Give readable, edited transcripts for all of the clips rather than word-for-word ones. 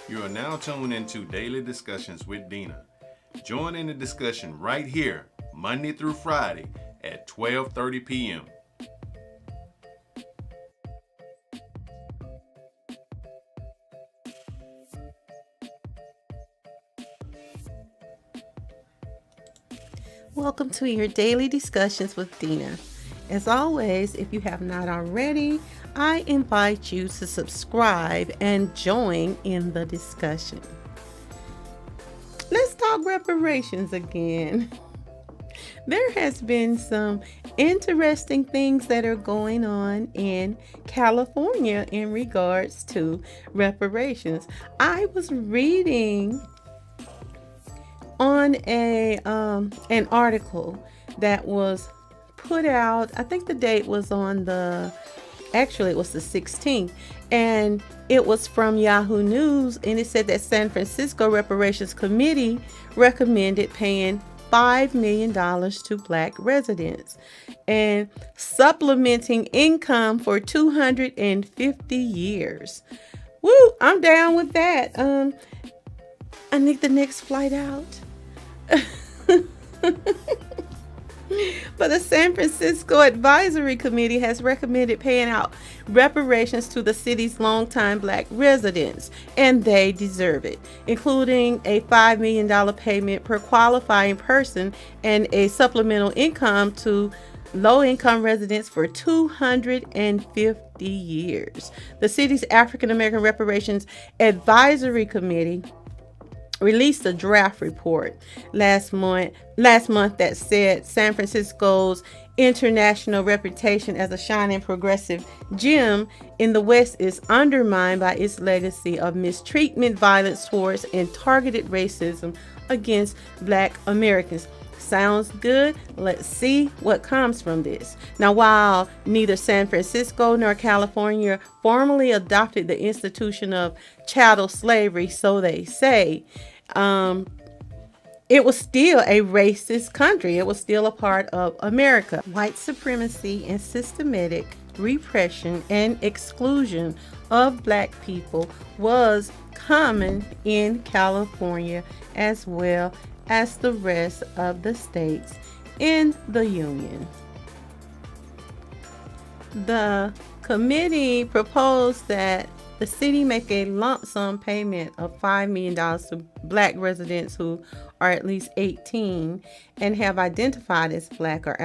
You are now tuned into Daily Discussions with Dena. Join in the discussion right here, Monday through Friday at 12:30 p.m. Welcome to your daily discussions with Dena. As always, if you have not already, I invite you to subscribe and join in the discussion. Let's talk reparations again. There has been some interesting things that are going on in California in regards to reparations. I was reading on an article that was put out. I think the date was on it was the 16th, and it was from Yahoo News, and it said that San Francisco Reparations Committee recommended paying $5 million to Black residents and supplementing income for 250 years. Woo, I'm down with that. I need the next flight out. But the San Francisco Advisory Committee has recommended paying out reparations to the city's longtime Black residents, and they deserve it, including a $5 million payment per qualifying person and a supplemental income to low-income residents for 250 years. The city's African American Reparations Advisory Committee released a draft report last month that said San Francisco's international reputation as a shining progressive gem in the West is undermined by its legacy of mistreatment, violence towards, and targeted racism against Black Americans. Sounds good. Let's see what comes from this. Now, while neither San Francisco nor California formally adopted the institution of chattel slavery, so they say, it was still a racist country. It was still a part of America. White supremacy and systematic repression and exclusion of Black people was common in California as well as the rest of the states in the Union. The committee proposed that the city make a lump sum payment of $5 million to Black residents who are at least 18 and have identified as Black or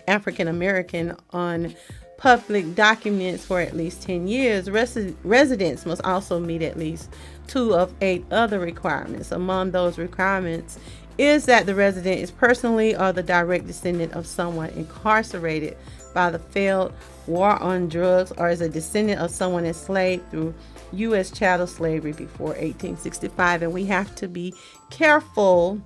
African American on public documents for at least 10 years. Residents must also meet at least 2 of 8 other requirements. Among those requirements is that the resident is personally or the direct descendant of someone incarcerated by the failed war on drugs, or is a descendant of someone enslaved through U.S. chattel slavery before 1865. And we have to be careful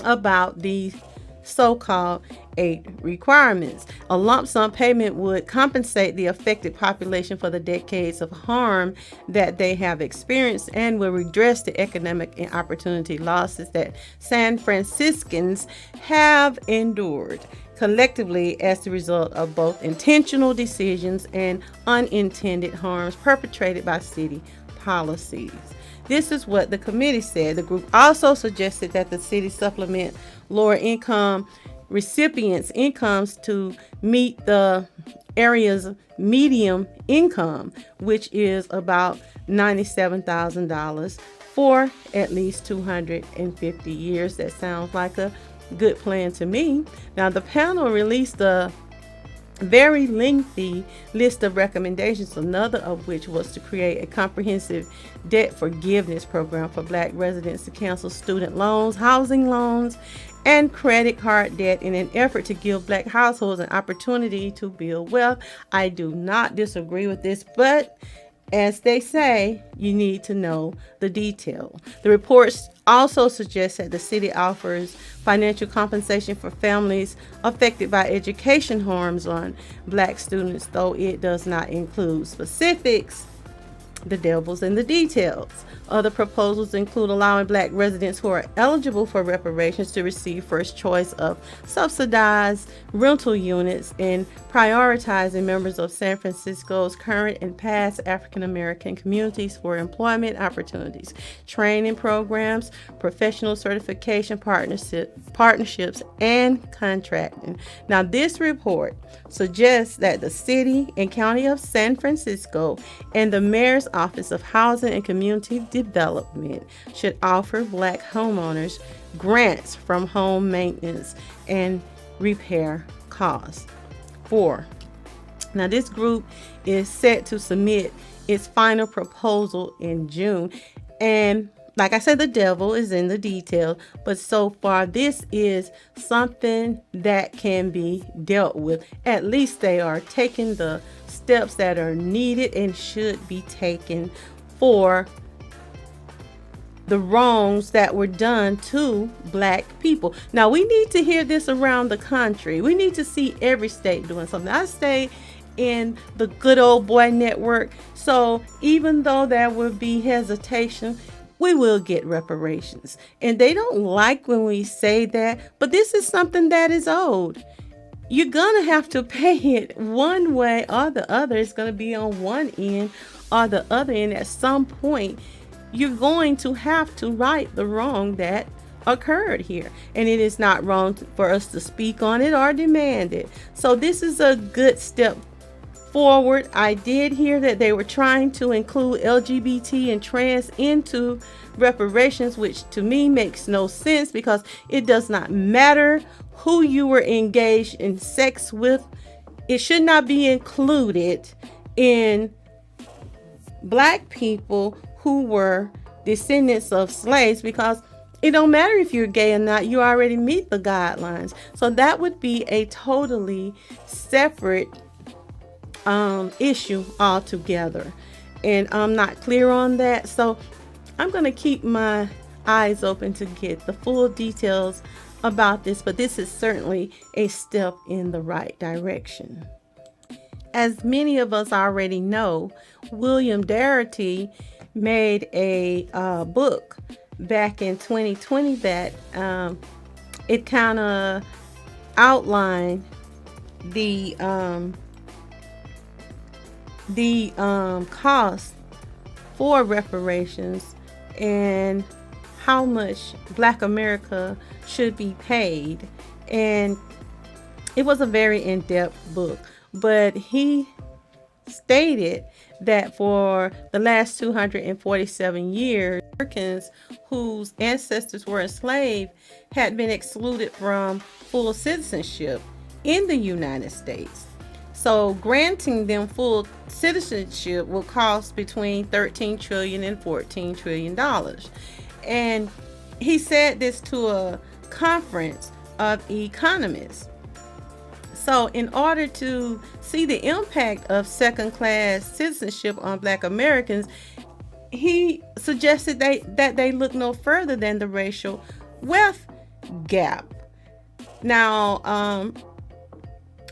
about these so-called 8 requirements. A lump sum payment would compensate the affected population for the decades of harm that they have experienced and will redress the economic and opportunity losses that San Franciscans have endured collectively as the result of both intentional decisions and unintended harms perpetrated by city policies. This is what the committee said. The group also suggested that the city supplement lower income recipients' incomes to meet the area's median income, which is about $97,000 for at least 250 years. That sounds like a good plan to me. Now, the panel released a very lengthy list of recommendations, another of which was to create a comprehensive debt forgiveness program for Black residents to cancel student loans, housing loans, and credit card debt in an effort to give Black households an opportunity to build wealth. I do not disagree with this, but as they say, you need to know the detail. The reports also suggest that the city offers financial compensation for families affected by education harms on Black students, though it does not include specifics. The devil's in the details. Other proposals include allowing black residents who are eligible for reparations to receive first choice of subsidized rental units and prioritizing members of San Francisco's current and past African American communities for employment opportunities, training programs, professional certification partnerships, and contracting. Now, this report suggests that the city and county of San Francisco and the mayor's office of housing and community development should offer black homeowners grants from home maintenance and repair costs. 4. Now, this group is set to submit its final proposal in June. And like I said, the devil is in the detail, but so far this is something that can be dealt with. At least they are taking the steps that are needed and should be taken for the wrongs that were done to black people. Now, we need to hear this around the country. We need to see every state doing something. I stay in the good old boy network, so even though there will be hesitation, we will get reparations. And they don't like when we say that, but this is something that is owed. You're gonna have to pay it one way or the other. It's gonna be on one end or the other end. At some point, you're going to have to right the wrong that occurred here. And it is not wrong for us to speak on it or demand it. So this is a good step forward. I did hear that they were trying to include LGBT and trans into reparations, which to me makes no sense, because it does not matter who you were engaged in sex with. It should not be included in black people who were descendants of slaves, because it don't matter if you're gay or not, you already meet the guidelines. So that would be a totally separate issue altogether. And I'm not clear on that. So I'm going to keep my eyes open to get the full details about this, but this is certainly a step in the right direction. As many of us already know, William Darity made a book back in 2020 that it kind of outlined the cost for reparations and how much Black America should be paid. And it was a very in-depth book, but he stated that for the last 247 years, Americans whose ancestors were enslaved had been excluded from full citizenship in the United States. So granting them full citizenship will cost between $13 trillion and $14 trillion. And he said this to a conference of economists. So in order to see the impact of second-class citizenship on Black Americans, he suggested that they look no further than the racial wealth gap. Now,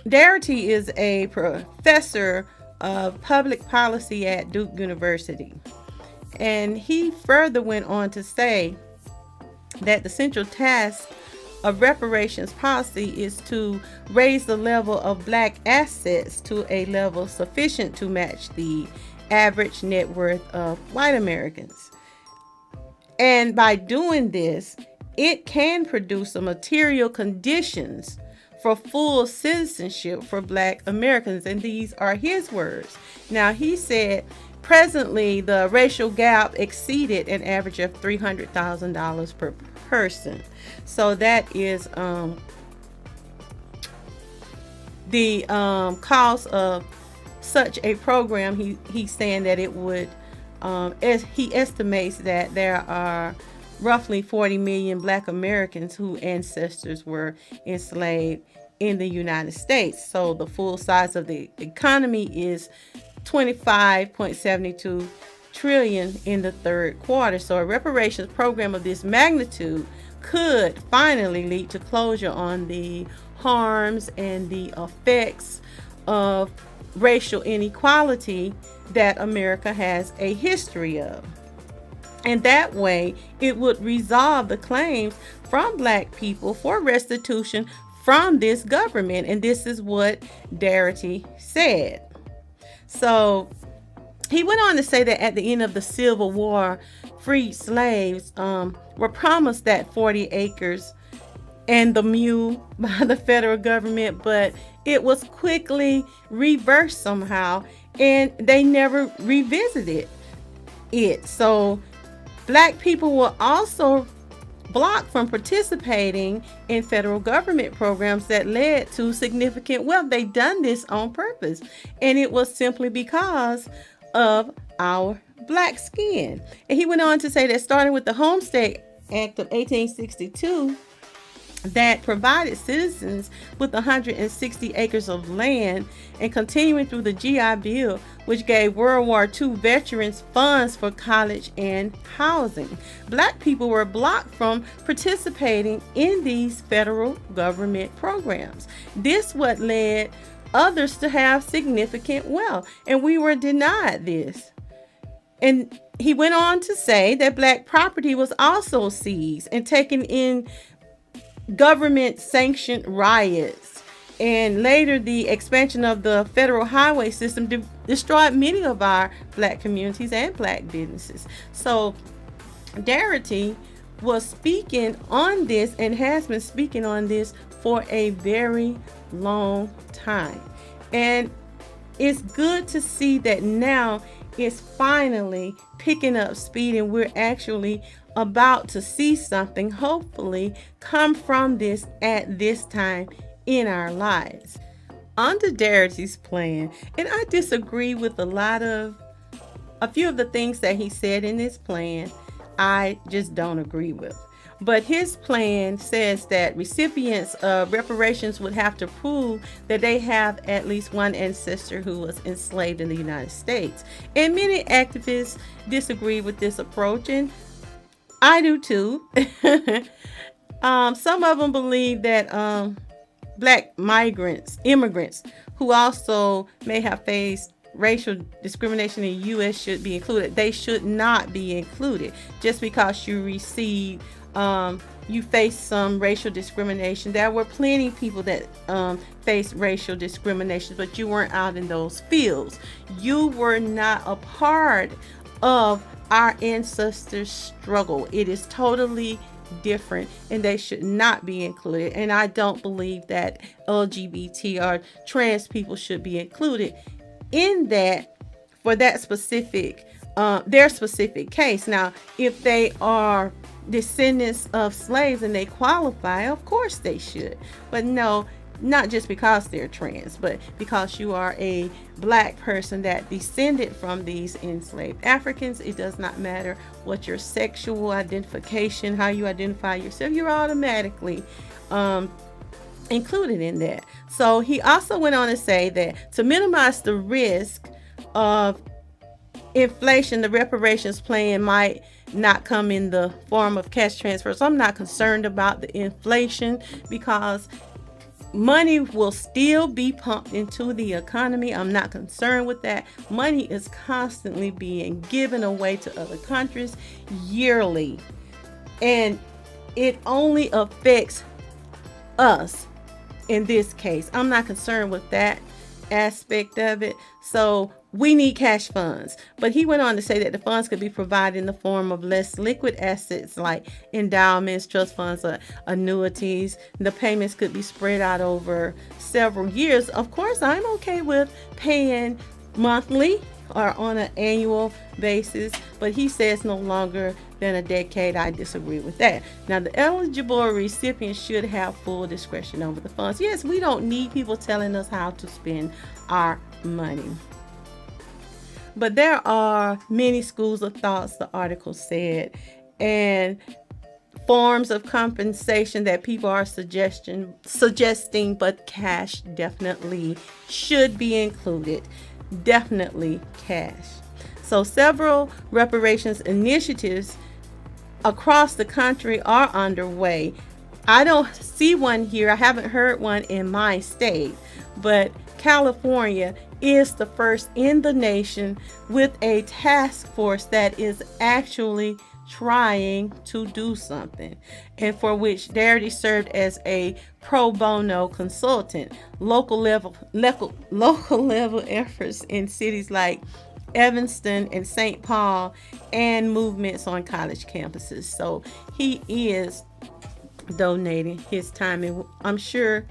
Darity is a professor of public policy at Duke University. And he further went on to say that the central task of reparations policy is to raise the level of Black assets to a level sufficient to match the average net worth of white Americans. And by doing this, it can produce the material conditions for full citizenship for Black Americans. And these are his words. Now, he said, presently, the racial gap exceeded an average of $300,000 per person. So that is the cost of such a program. He's saying that it would, as he estimates that there are roughly 40 million Black Americans whose ancestors were enslaved in the United States. So the full size of the economy is 25.72 trillion in the third quarter. So a reparations program of this magnitude could finally lead to closure on the harms and the effects of racial inequality that America has a history of. And that way, it would resolve the claims from black people for restitution from this government. And this is what Darity said. So he went on to say that at the end of the Civil War, freed slaves were promised that 40 acres and the mule by the federal government, but it was quickly reversed somehow, and they never revisited it. So black people were also blocked from participating in federal government programs that led to significant wealth. They done this on purpose, and it was simply because of our black skin. And he went on to say that starting with the Homestead Act of 1862, that provided citizens with 160 acres of land, and continuing through the GI Bill, which gave World War II veterans funds for college and housing. Black people were blocked from participating in these federal government programs. This what led others to have significant wealth, and we were denied this. And he went on to say that black property was also seized and taken in government sanctioned riots, and later the expansion of the federal highway system destroyed many of our black communities and black businesses. So Darity was speaking on this and has been speaking on this for a very long time, and it's good to see that now it's finally picking up speed, and we're actually about to see something hopefully come from this at this time in our lives. Under Darity's plan, and I disagree with a few of the things that he said in this plan, I just don't agree with. But his plan says that recipients of reparations would have to prove that they have at least one ancestor who was enslaved in the United States. And many activists disagree with this approach, and I do too. Some of them believe that black immigrants who also may have faced racial discrimination in the U.S. should be included. They should not be included just because you faced some racial discrimination. There were plenty of people that faced racial discrimination, but you weren't out in those fields. You were not a part of our ancestors' struggle. It is totally different, and they should not be included. And I don't believe that LGBT or trans people should be included in that for that specific their specific case. Now, if they are descendants of slaves and they qualify, of course they should. But no, not just because they're trans, but because you are a black person that descended from these enslaved Africans. It does not matter what your sexual identification, how you identify yourself, you're automatically included in that. So he also went on to say that to minimize the risk of inflation, the reparations plan might not come in the form of cash transfers. So I'm not concerned about the inflation because money will still be pumped into the economy. I'm not concerned with that. Money is constantly being given away to other countries yearly, and it only affects us in this case. I'm not concerned with that aspect of it. So we need cash funds. But he went on to say that the funds could be provided in the form of less liquid assets like endowments, trust funds, or annuities. The payments could be spread out over several years. Of course, I'm okay with paying monthly or on an annual basis, but he says no longer than a decade. I disagree with that. Now, the eligible recipients should have full discretion over the funds. Yes, we don't need people telling us how to spend our money. But there are many schools of thoughts, the article said, and forms of compensation that people are suggesting, but cash definitely should be included. Definitely cash. So several reparations initiatives across the country are underway. I don't see one here. I haven't heard one in my state, but California is the first in the nation with a task force that is actually trying to do something, and for which Darity served as a pro bono consultant. Local level efforts in cities like Evanston and St. Paul, and movements on college campuses. So he is donating his time, and I'm sure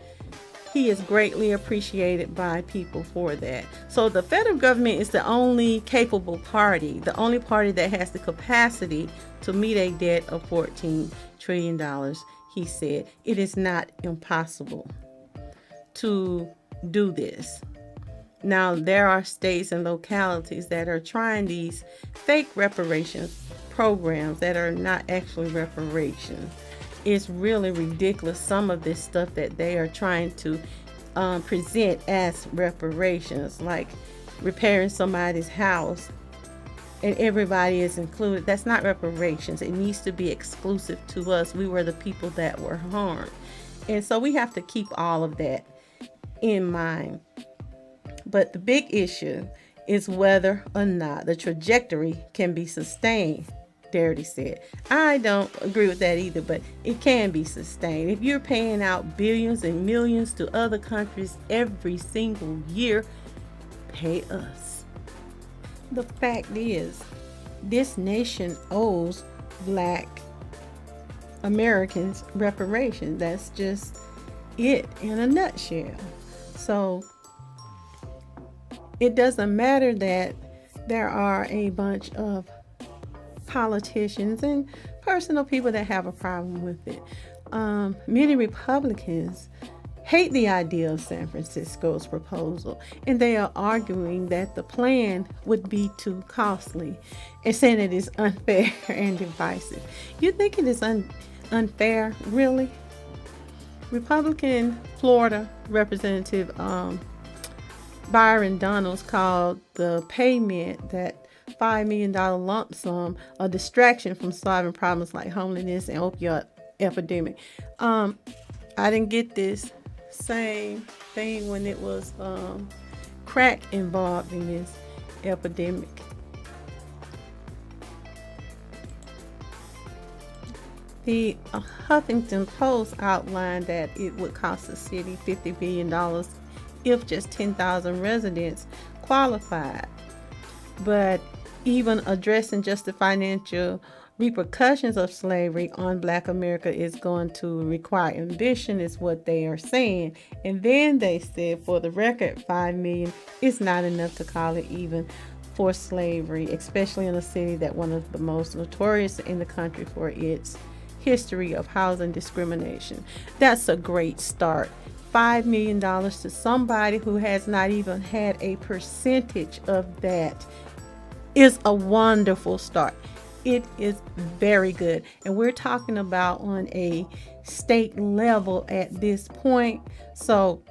he is greatly appreciated by people for that. So the federal government is the only capable party, the only party that has the capacity to meet a debt of $14 trillion. He said it is not impossible to do this. Now, there are states and localities that are trying these fake reparations programs that are not actually reparations. It's really ridiculous, some of this stuff that they are trying to present as reparations, like repairing somebody's house and everybody is included. That's not reparations. It needs to be exclusive to us. We were the people that were harmed. And so we have to keep all of that in mind. But the big issue is whether or not the trajectory can be sustained, Darity said. I don't agree with that either, but it can be sustained. If you're paying out billions and millions to other countries every single year, pay us. The fact is, this nation owes Black Americans reparations. That's just it in a nutshell. So it doesn't matter that there are a bunch of politicians and personal people that have a problem with it. Many Republicans hate the idea of San Francisco's proposal, and they are arguing that the plan would be too costly and saying it is unfair and divisive. You think it is unfair, really? Republican Florida Representative Byron Donalds called the payment, that $5 million lump sum, a distraction from solving problems like homelessness and opioid epidemic. I didn't get this same thing when it was crack involved in this epidemic. The Huffington Post outlined that it would cost the city $50 billion if just 10,000 residents qualified. But even addressing just the financial repercussions of slavery on Black America is going to require ambition, is what they are saying. And then they said, for the record, $5 million is not enough to call it even for slavery, especially in a city that one of the most notorious in the country for its history of housing discrimination. That's a great start. $5 million to somebody who has not even had a percentage of that is a wonderful start. It is very good. And we're talking about on a state level at this point. So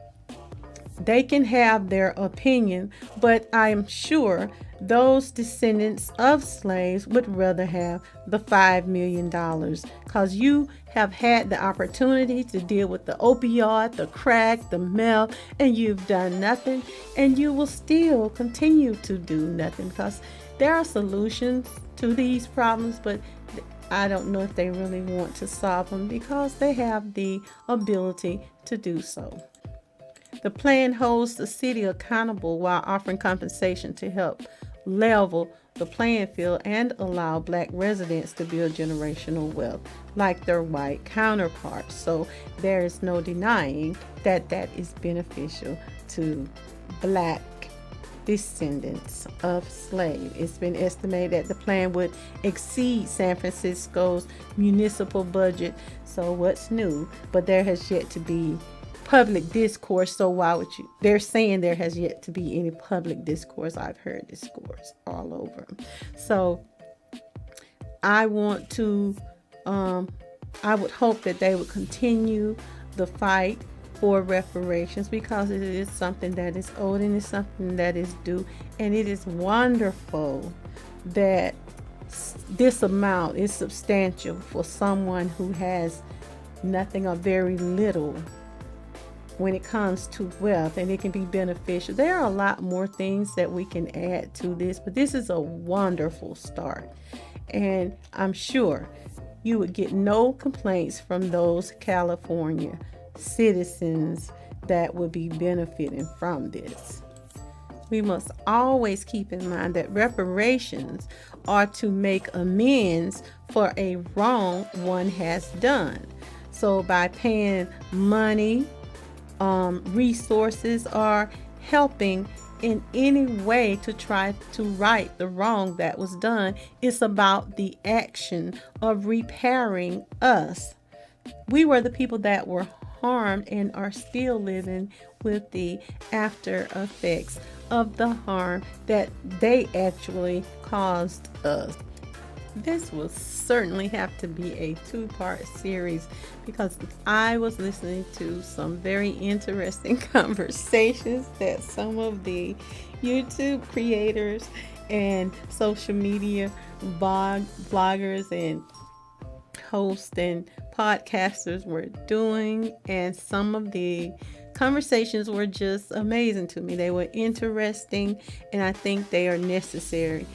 they can have their opinion, but I'm sure those descendants of slaves would rather have the $5 million, because you have had the opportunity to deal with the opioid, the crack, the meth, and you've done nothing, and you will still continue to do nothing, because there are solutions to these problems, but I don't know if they really want to solve them because they have the ability to do so. The plan holds the city accountable while offering compensation to help level the playing field and allow Black residents to build generational wealth like their white counterparts. So there is no denying that that is beneficial to Black descendants of slaves. It's been estimated that the plan would exceed San Francisco's municipal budget. So what's new? But there has yet to be public discourse. So why would you? They're saying there has yet to be any public discourse. I've heard discourse all over. So I want to, I would hope that they would continue the fight for reparations, because it is something that is owed and it's something that is due. And it is wonderful that this amount is substantial for someone who has nothing or very little when it comes to wealth, and it can be beneficial. There are a lot more things that we can add to this, but this is a wonderful start. And I'm sure you would get no complaints from those California citizens that would be benefiting from this. We must always keep in mind that reparations are to make amends for a wrong one has done. So by paying money, resources, or helping in any way to try to right the wrong that was done, it's about the action of repairing us. We were the people that were harmed and are still living with the after effects of the harm that they actually caused us. This will certainly have to be a two-part series because I was listening to some very interesting conversations that some of the YouTube creators and social media bloggers and hosts and podcasters were doing, and some of the conversations were just amazing to me. They were interesting, and I think they are necessary.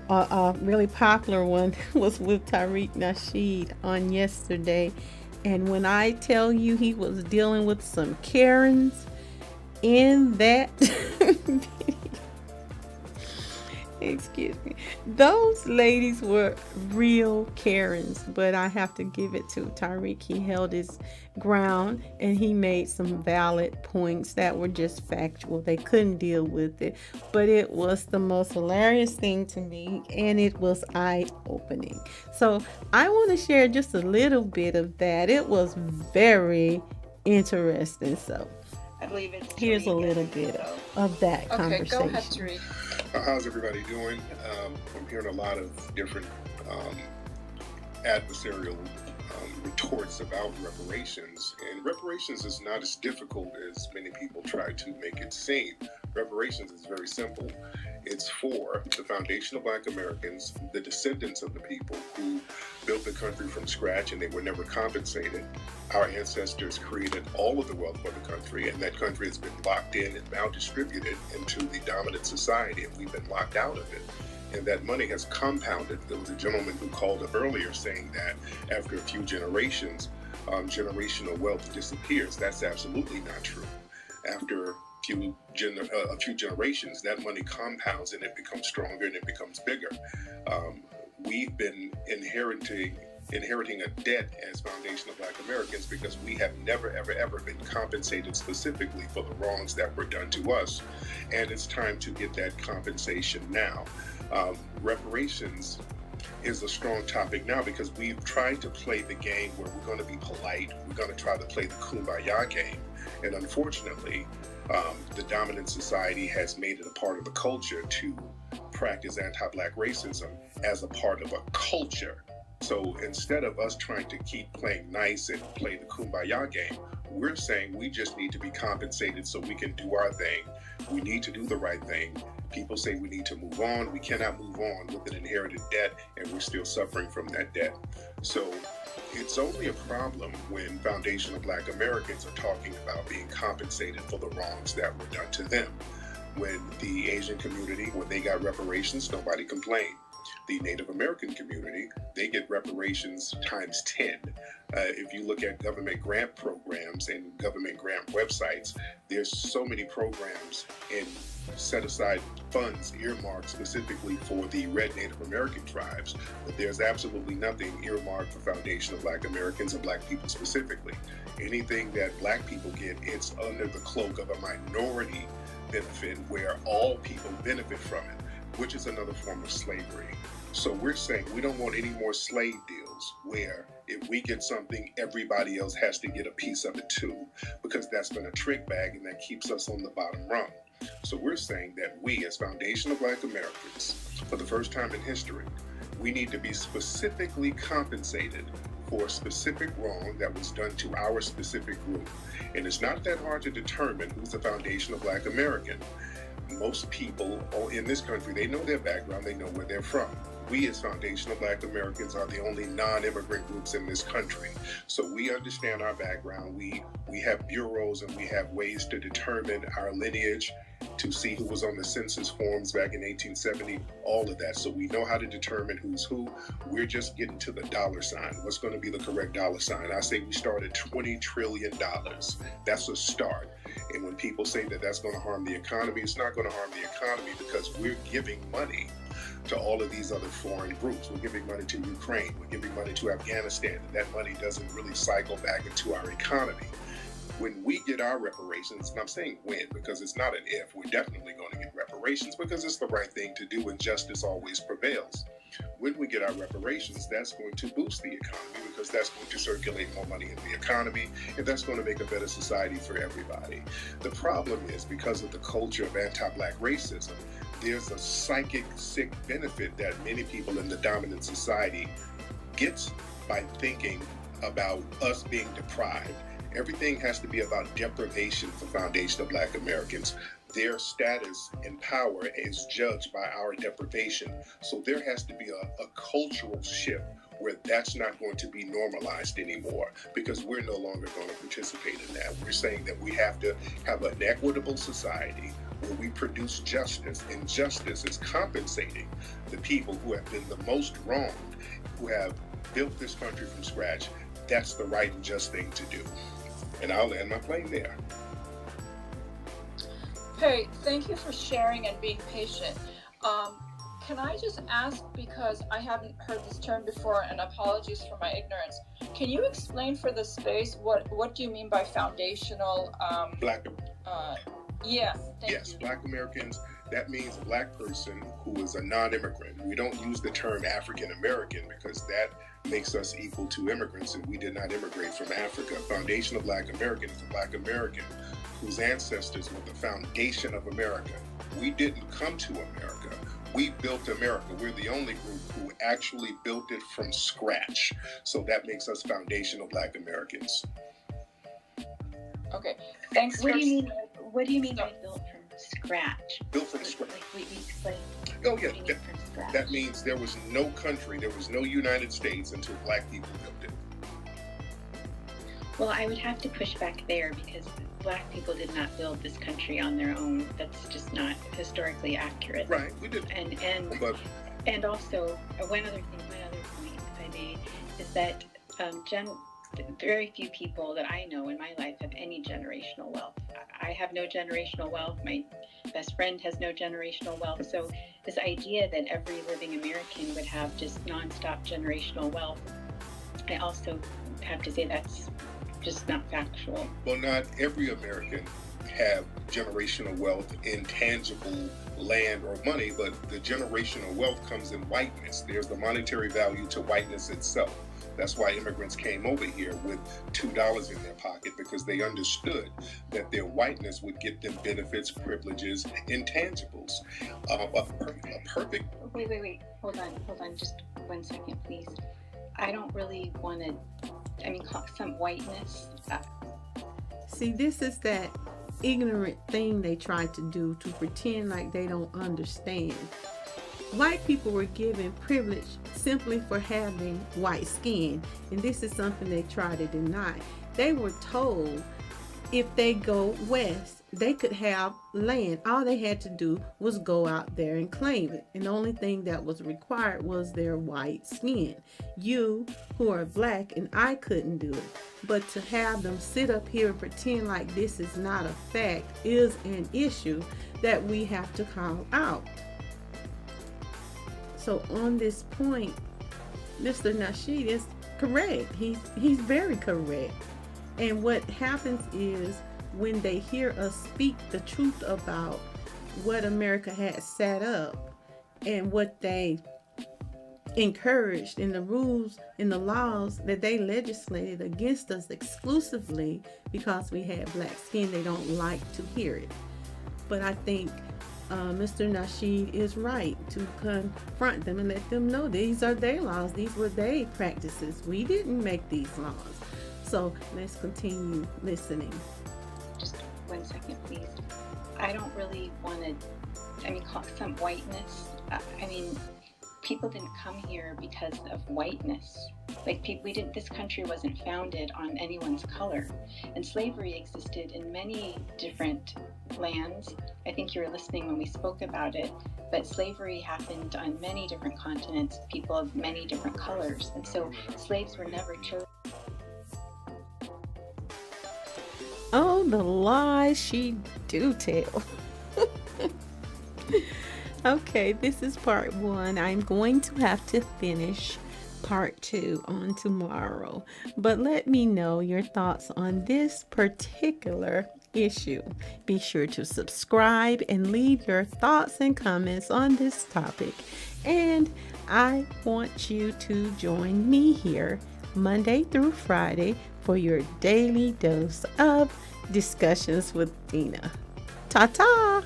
A really popular one was with Tariq Nasheed on yesterday, and when I tell you he was dealing with some Karens in that excuse me, those ladies were real Karens, but I have to give it to Tariq. He held his ground and he made some valid points that were just factual. They couldn't deal with it, but it was the most hilarious thing to me, and it was eye-opening. So I want to share just a little bit of that. It was very interesting. So I believe it's here's a little bit of that conversation. Okay, go ahead, Tariq. How's everybody doing? I'm hearing a lot of different adversarial retorts about reparations, and reparations is not as difficult as many people try to make it seem. Reparations is very simple. It's for the foundational Black Americans, the descendants of the people who built the country from scratch and they were never compensated. Our ancestors created all of the wealth for the country, and that country has been locked in and now distributed into the dominant society, and we've been locked out of it. And that money has compounded. There was a gentleman who called up earlier saying that after a few generations, generational wealth disappears. That's absolutely not true. After a few generations, that money compounds and it becomes stronger and it becomes bigger. We've been inheriting a debt as foundational Black Americans because we have never, ever been compensated specifically for the wrongs that were done to us. And it's time to get that compensation now. Reparations is a strong topic now because we've tried to play the game where we're going to be polite. We're going to try to play the kumbaya game. And unfortunately, the dominant society has made it a part of the culture to practice anti-Black racism as a part of a culture. So instead of us trying to keep playing nice and play the kumbaya game, we're saying we just need to be compensated so we can do our thing. We need to do the right thing. People say we need to move on. We cannot move on with an inherited debt, and we're still suffering from that debt. So it's only a problem when foundational Black Americans are talking about being compensated for the wrongs that were done to them. When the Asian community, when they got reparations, nobody complained. The Native American community, they get reparations times 10. If you look at government grant programs and government grant websites, there's so many programs and set aside funds earmarked specifically for the red Native American tribes, but there's absolutely nothing earmarked for foundational Black Americans and Black people specifically. Anything that Black people get, it's under the cloak of a minority benefit where all people benefit from it, which is another form of slavery. So we're saying we don't want any more slave deals where if we get something, everybody else has to get a piece of it too, because that's been a trick bag and that keeps us on the bottom rung. So we're saying that we as foundational Black Americans, for the first time in history, we need to be specifically compensated for a specific wrong that was done to our specific group. And it's not that hard to determine who's a foundational Black American. Most people in this country, they know their background, they know where they're from. We as foundational Black Americans are the only non-immigrant groups in this country. So we understand our background. We have bureaus and we have ways to determine our lineage to see who was on the census forms back in 1870, all of that. So we know how to determine who's who. We're just getting to the dollar sign. What's going to be the correct dollar sign? I say we start at $20 trillion. That's a start. And when people say that that's going to harm the economy, it's not going to harm the economy because we're giving money to all of these other foreign groups. We're giving money to Ukraine. We're giving money to Afghanistan. And that money doesn't really cycle back into our economy. When we get our reparations, and I'm saying when because it's not an if, we're definitely going to get reparations because it's the right thing to do and justice always prevails. When we get our reparations, that's going to boost the economy because that's going to circulate more money in the economy and that's going to make a better society for everybody. The problem is because of the culture of anti-Black racism, there's a psychic sick benefit that many people in the dominant society gets by thinking about us being deprived. Everything has to be about deprivation for foundational Black Americans. Their status and power is judged by our deprivation. So there has to be a cultural shift where that's not going to be normalized anymore because we're no longer going to participate in that. We're saying that we have to have an equitable society where we produce justice, and justice is compensating the people who have been the most wronged, who have built this country from scratch. That's the right and just thing to do. And I'll land my plane there. Perry, thank you for sharing and being patient. Can I just ask, because I haven't heard this term before, and apologies for my ignorance, can you explain for the space what do you mean by foundational? Black. Yes, thank you. Black Americans. That means a Black person who is a non-immigrant. We don't use the term African American because that makes us equal to immigrants, and we did not immigrate from Africa. Foundational Black American is a Black American whose ancestors were the foundation of America. We didn't come to America. We built America. We're the only group who actually built it from scratch. So that makes us foundational Black Americans. Okay, thanks. What do you mean by built from scratch? Built from scratch. Like we explained. Oh yeah, that means there was no country, there was no United States until Black people built it. Well, I would have to push back there because Black people did not build this country on their own. That's just not historically accurate. Right, we did. And also one other point, if I may, is that very few people that I know in my life have any generational wealth. I have no generational wealth. My best friend has no generational wealth. So this idea that every living American would have just nonstop generational wealth, I also have to say that's just not factual. Well, not every American have generational wealth in tangible land or money, but the generational wealth comes in whiteness. There's the monetary value to whiteness itself. That's why immigrants came over here with $2 in their pocket, because they understood that their whiteness would get them benefits, privileges, intangibles. A perfect... Wait. Hold on. Just 1 second, please. I don't really want to, call some whiteness. See, this is that ignorant thing they try to do to pretend like they don't understand. White people were given privilege simply for having white skin, and this is something they try to deny. They were told if they go west, they could have land. All they had to do was go out there and claim it, and the only thing that was required was their white skin. You, who are Black, and I couldn't do it. But to have them sit up here and pretend like this is not a fact is an issue that we have to call out. So on this point, Mr. Nasheed is correct. He's very correct. And what happens is when they hear us speak the truth about what America had set up and what they encouraged in the rules and the laws that they legislated against us exclusively because we had black skin, they don't like to hear it. But I think Mr. Nasheed is right to confront them and let them know these are their laws, these were their practices. We didn't make these laws. So let's continue listening. Just 1 second, please. I don't really want to, call some whiteness. people didn't come here because of whiteness. Like this country wasn't founded on anyone's color. And slavery existed in many different lands. I think you were listening when we spoke about it, but slavery happened on many different continents, people of many different colors. And so slaves were never chosen. Oh, the lies she do tell. Okay, this is part 1. I'm going to have to finish part 2 on tomorrow. But let me know your thoughts on this particular issue. Be sure to subscribe and leave your thoughts and comments on this topic. And I want you to join me here Monday through Friday for your daily dose of discussions with Dena. Ta-ta!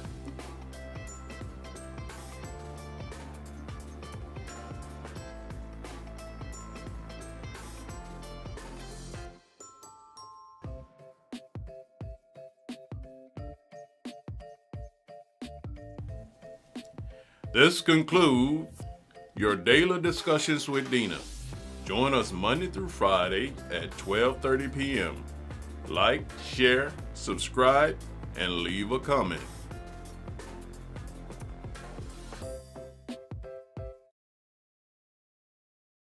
This concludes your daily discussions with Dena. Join us Monday through Friday at 12:30 p.m. Like, share, subscribe, and leave a comment.